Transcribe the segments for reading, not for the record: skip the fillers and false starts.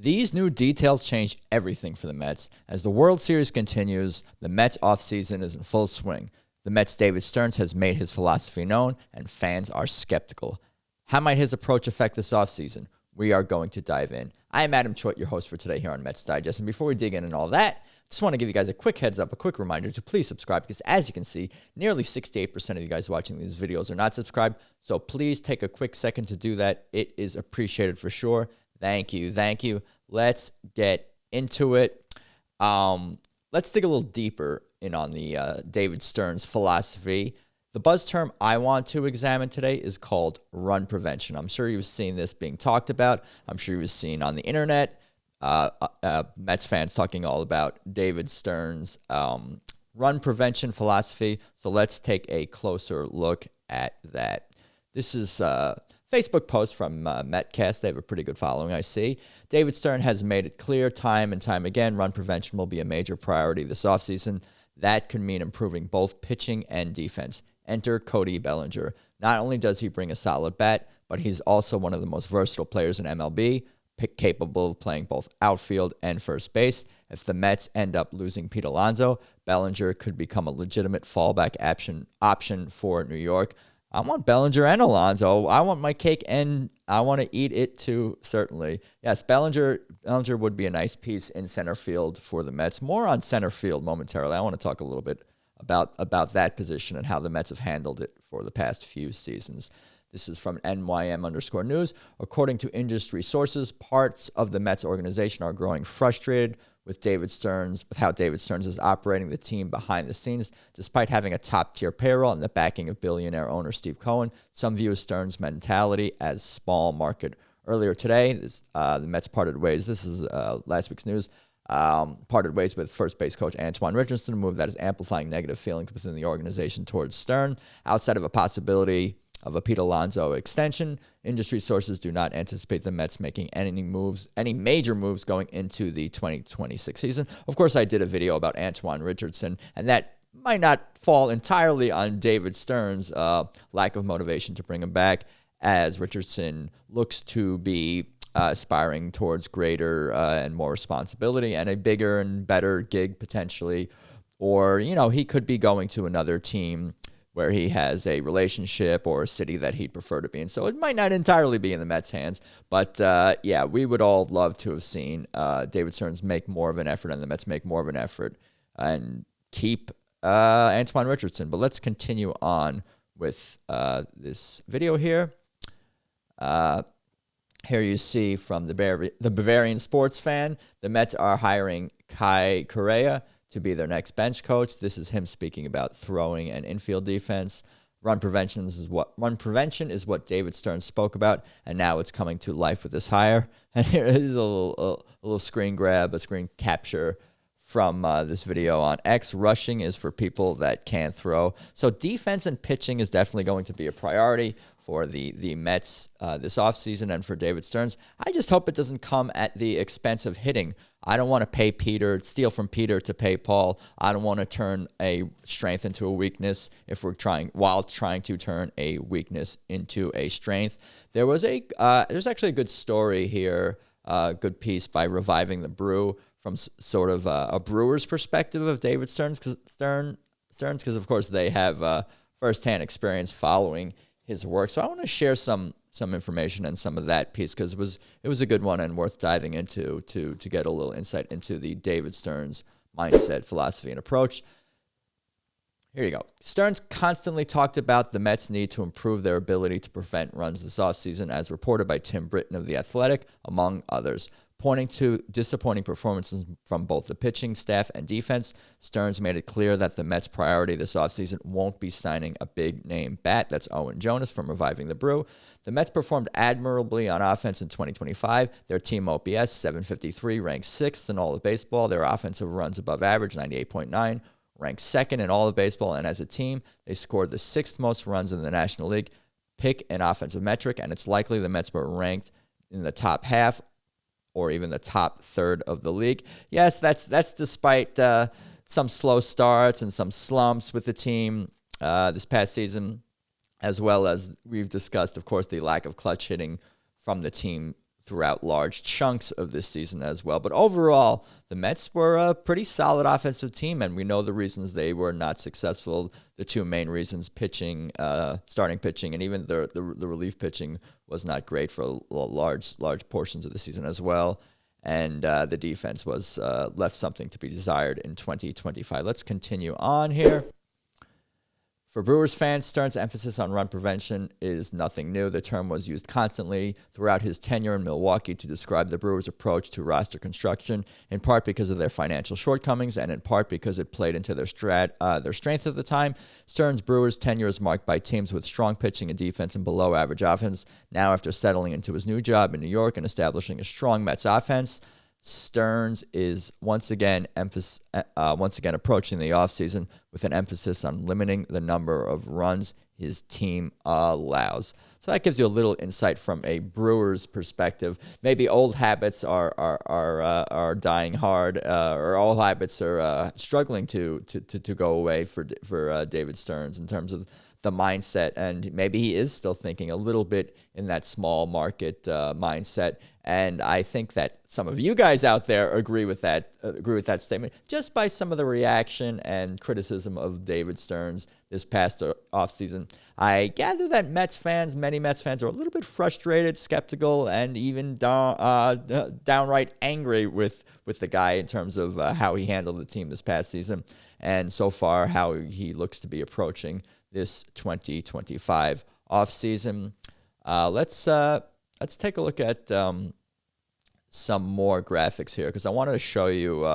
These new details change everything for the Mets. As the World Series continues, the Mets offseason is in full swing. The Mets' David Stearns has made his philosophy known, and fans are skeptical. How might his approach affect this offseason? We are going to dive in. I am Adam Choit, your host for today here on Mets Digest. And before we dig in and all that, just want to give you guys a quick heads up, a quick reminder to please subscribe, because as you can see, nearly 68% of you guys watching these videos are not subscribed. So please take a quick second to do that. It is appreciated for sure. Thank you. Thank you. Let's get into it. Let's dig a little deeper in on the David Stearns philosophy. The buzz term I want to examine today is called run prevention. I'm sure you've seen this being talked about. I'm sure you've seen on the internet Mets fans talking all about David Stearns' run prevention philosophy. So let's take a closer look at that. This is Facebook post from Metcast. They have a pretty good following, I see. David Stearns has made it clear time and time again run prevention will be a major priority this offseason. That could mean improving both pitching and defense. Enter Cody Bellinger. Not only does he bring a solid bat, but he's also one of the most versatile players in MLB, capable of playing both outfield and first base. If the Mets end up losing Pete Alonso, Bellinger could become a legitimate fallback option for New York. I want Bellinger and Alonso. I want my cake and I want to eat it too, certainly. Yes, Bellinger would be a nice piece in center field for the Mets. More on center field momentarily. I want to talk a little bit about that position and how the Mets have handled it for the past few seasons. This is from NYM_news. According to industry sources, parts of the Mets organization are growing frustrated with how David Stearns is operating the team behind the scenes. Despite having a top-tier payroll and the backing of billionaire owner Steve Cohen, some view Stearns' mentality as small market. Earlier today, the Mets parted ways. This is last week's news. Parted ways with first base coach Antoine Richardson, a move that is amplifying negative feelings within the organization towards Stearns. Outside of a possibility of a Pete Alonso extension, industry sources do not anticipate the Mets making any major moves going into the 2026 season. Of course, I did a video about Antoine Richardson, and that might not fall entirely on David Stearns' lack of motivation to bring him back, as Richardson looks to be aspiring towards greater and more responsibility and a bigger and better gig potentially. Or, he could be going to another team where he has a relationship or a city that he'd prefer to be in. So it might not entirely be in the Mets' hands. But, we would all love to have seen David Stearns make more of an effort and the Mets make more of an effort and keep Antoine Richardson. But let's continue on with this video here. Here you see from the Bavarian sports fan, the Mets are hiring Kai Correa to be their next bench coach. This is him speaking about throwing and infield defense. Run prevention is what David Stearns spoke about, and now it's coming to life with this hire. And here is a little screen grab, a screen capture from this video on X. Rushing is for people that can't throw. So defense and pitching is definitely going to be a priority for the Mets this offseason and for David Stearns. I just hope it doesn't come at the expense of hitting. I don't want to steal from Peter to pay Paul. I don't want to turn a strength into a weakness while trying to turn a weakness into a strength. There's actually a good story here, a good piece by Reviving the Brew from sort of a brewer's perspective of David Stearns, because of course they have firsthand experience following his work. So I want to share some information and some of that piece, because it was a good one and worth diving into to get a little insight into the David Stearns mindset, philosophy, and approach. Here you go. Stearns constantly talked about the Mets' need to improve their ability to prevent runs this offseason, as reported by Tim Britton of The Athletic, among others. Pointing to disappointing performances from both the pitching staff and defense, Stearns made it clear that the Mets' priority this offseason won't be signing a big-name bat. That's Owen Jonas from Reviving the Brew. The Mets performed admirably on offense in 2025. Their team OPS, 753, ranked 6th in all of baseball. Their offensive runs above average, 98.9, ranked 2nd in all of baseball. And as a team, they scored the 6th most runs in the National League. Pick an offensive metric, and it's likely the Mets were ranked in the top half or even the top third of the league. Yes, that's despite some slow starts and some slumps with the team this past season, as well as we've discussed, of course, the lack of clutch hitting from the team throughout large chunks of this season as well. But overall, the Mets were a pretty solid offensive team, and we know the reasons they were not successful. The two main reasons: pitching, starting pitching, and even the relief pitching was not great for large portions of the season as well. And the defense was left something to be desired in 2025. Let's continue on here. For Brewers fans, Stearns' emphasis on run prevention is nothing new. The term was used constantly throughout his tenure in Milwaukee to describe the Brewers' approach to roster construction, in part because of their financial shortcomings and in part because it played into their strengths at the time. Stearns' Brewers' tenure is marked by teams with strong pitching and defense and below-average offense. Now, after settling into his new job in New York and establishing a strong Mets offense, Stearns is once again approaching the offseason with an emphasis on limiting the number of runs his team allows. So that gives you a little insight from a Brewers perspective. Maybe old habits are dying hard, or old habits are struggling to go away for David Stearns in terms of the mindset, and maybe he is still thinking a little bit in that small market mindset. And I think that some of you guys out there agree with that statement just by some of the reaction and criticism of David Stearns this past offseason. I gather that many Mets fans are a little bit frustrated, skeptical, and even downright angry with the guy in terms of how he handled the team this past season, and so far how he looks to be approaching this 2025 offseason. Let's take a look at some more graphics here, because I wanted to show you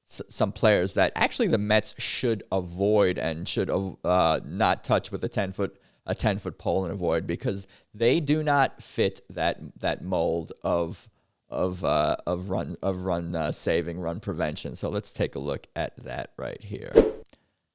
some players that actually the Mets should avoid and should not touch with a 10-foot pole and avoid, because they do not fit that mold of run saving, run prevention. So let's take a look at that right here.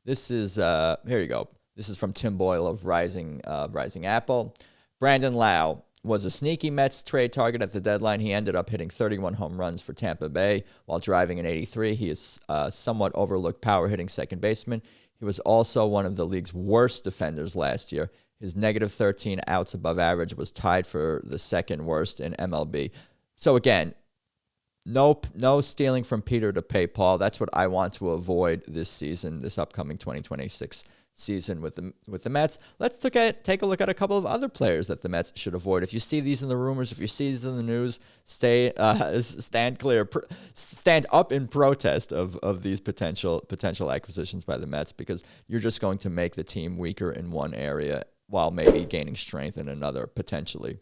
This is here you go. This is from Tim Boyle of Rising Apple. Brandon Lau was a sneaky Mets trade target at the deadline. He ended up hitting 31 home runs for Tampa Bay while driving an 83. He is somewhat overlooked power-hitting second baseman. He was also one of the league's worst defenders last year. His negative 13 outs above average was tied for the second worst in MLB. So again, no stealing from Peter to pay Paul. That's what I want to avoid this season, this upcoming 2026 season with the Mets. Let's take a look at a couple of other players that the Mets should avoid. If you see these in the rumors, if you see these in the news, stand clear, stand up in protest of these potential acquisitions by the Mets, because you're just going to make the team weaker in one area while maybe gaining strength in another potentially.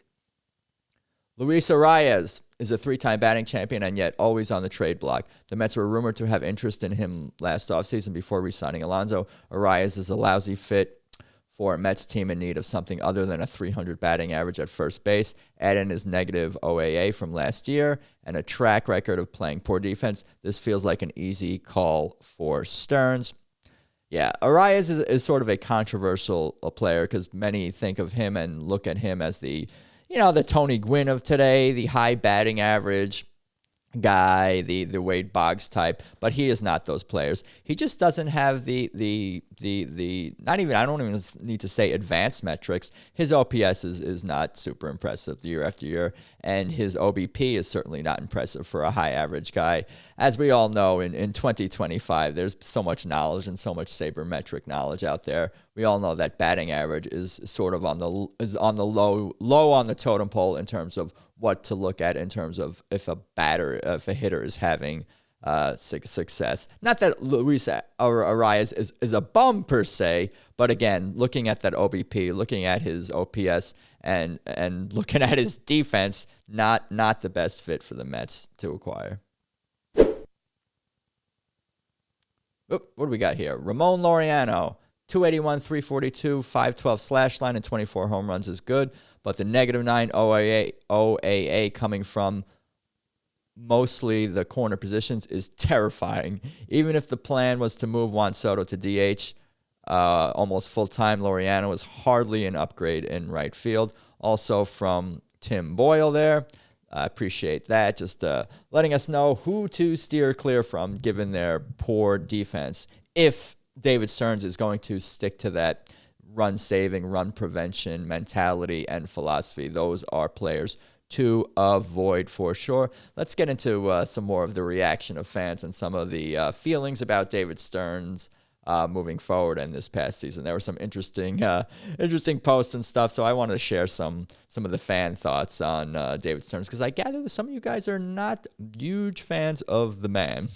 Luis Arias is a three-time batting champion and yet always on the trade block. The Mets were rumored to have interest in him last offseason before re-signing Alonso. Arias is a lousy fit for a Mets team in need of something other than a 300 batting average at first base. Add in his negative OAA from last year and a track record of playing poor defense. This feels like an easy call for Stearns. Yeah, Arias is sort of a controversial player because many think of him and look at him as the Tony Gwynn of today, the high batting average guy, the Wade Boggs type, but he is not those players. He just doesn't have the I don't even need to say advanced metrics. His OPS is not super impressive year after year, and his OBP is certainly not impressive for a high average guy. As we all know, in 2025, there's so much knowledge and so much sabermetric knowledge out there. We all know that batting average is sort of on the low on the totem pole in terms of what to look at in terms of if a hitter is having success. Not that Luis Arias is a bum per se, but again, looking at that OBP, looking at his OPS, and looking at his defense, not the best fit for the Mets to acquire. What do we got here? Ramon Laureano, 281, 342, 512 slash line, and 24 home runs is good, but the negative 9 OAA coming from mostly the corner positions is terrifying. Even if the plan was to move Juan Soto to DH almost full-time, Laureano is hardly an upgrade in right field. Also from Tim Boyle there. I appreciate that. Just letting us know who to steer clear from given their poor defense. If David Stearns is going to stick to that run-saving, run-prevention mentality and philosophy, those are players to avoid for sure. Let's get into some more of the reaction of fans and some of the feelings about David Stearns moving forward in this past season. There were some interesting posts and stuff, so I wanted to share some of the fan thoughts on David Stearns, because I gather that some of you guys are not huge fans of the man.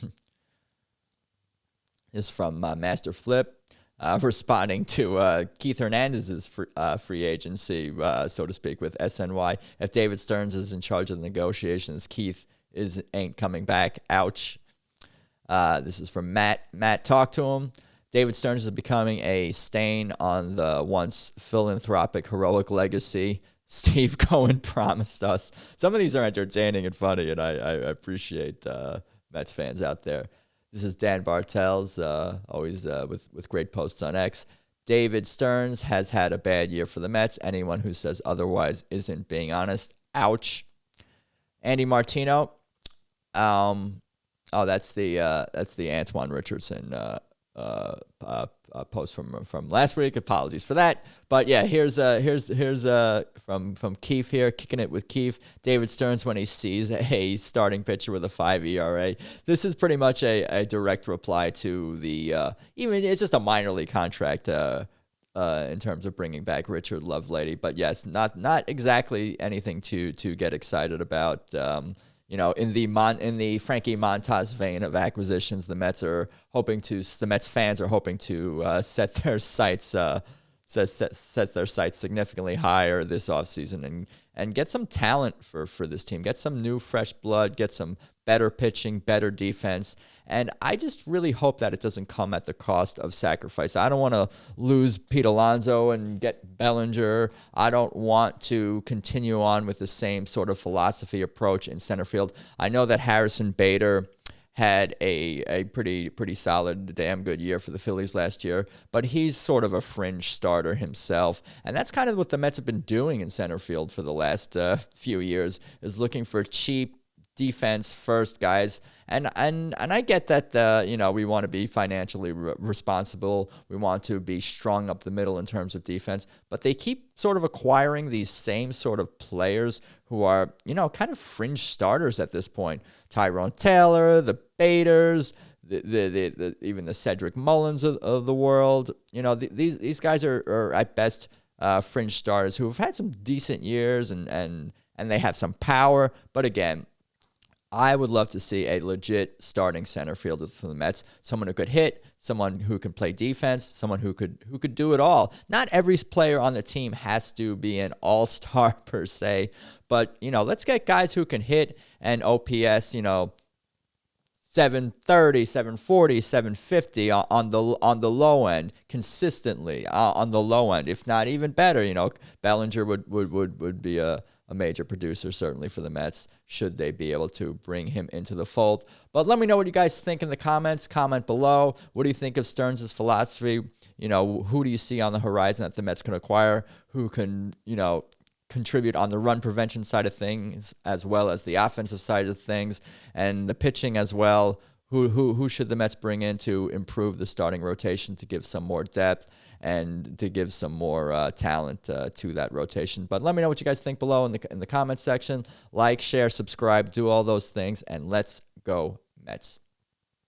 This is from Master Flip. Responding to Keith Hernandez's free agency, so to speak, with SNY. If David Stearns is in charge of the negotiations, Keith ain't coming back. Ouch. This is from Matt. Matt, talk to him. David Stearns is becoming a stain on the once philanthropic, heroic legacy Steve Cohen promised us. Some of these are entertaining and funny, and I appreciate Mets fans out there. This is Dan Bartels, always with great posts on X. David Stearns has had a bad year for the Mets. Anyone who says otherwise isn't being honest. Ouch. Andy Martino. That's the Antoine Richardson post from last week. Apologies for that. But yeah, here's from Keith here, kicking it with Keith. David Stearns when he sees a starting pitcher with a 5 ERA. This is pretty much a direct reply to the even it's just a minor league contract in terms of bringing back Richard Lovelady. But yes, not exactly anything to get excited about. In the Frankie Montas vein of acquisitions, the Mets fans are hoping to set their sights significantly higher this offseason and get some talent for this team, get some new fresh blood, get some better pitching, better defense. And I just really hope that it doesn't come at the cost of sacrifice. I don't want to lose Pete Alonso and get Bellinger. I don't want to continue on with the same sort of philosophy approach in center field. I know that Harrison Bader had a pretty solid, damn good year for the Phillies last year, but he's sort of a fringe starter himself. And that's kind of what the Mets have been doing in center field for the last few years, is looking for cheap defense first guys. And I get that we want to be financially responsible. We want to be strong up the middle in terms of defense, but they keep sort of acquiring these same sort of players who are kind of fringe starters at this point. Tyrone Taylor, the Baders, the even the Cedric Mullins of the world. These guys are at best fringe starters who have had some decent years and they have some power, but again, I would love to see a legit starting center fielder for the Mets, someone who could hit, someone who can play defense, someone who could do it all. Not every player on the team has to be an all-star per se, but let's get guys who can hit and OPS, 730, 740, 750 on the low end consistently on the low end, if not even better. Bellinger would be a major producer, certainly for the Mets, should they be able to bring him into the fold. But let me know what you guys think in the comments. Comment below. What do you think of Stearns' philosophy? Who do you see on the horizon that the Mets can acquire? Who can, contribute on the run prevention side of things, as well as the offensive side of things, and the pitching as well? Who should the Mets bring in to improve the starting rotation, to give some more depth and to give some more talent to that rotation? But let me know what you guys think below in the comment section. Like, share, subscribe, do all those things, and let's go Mets.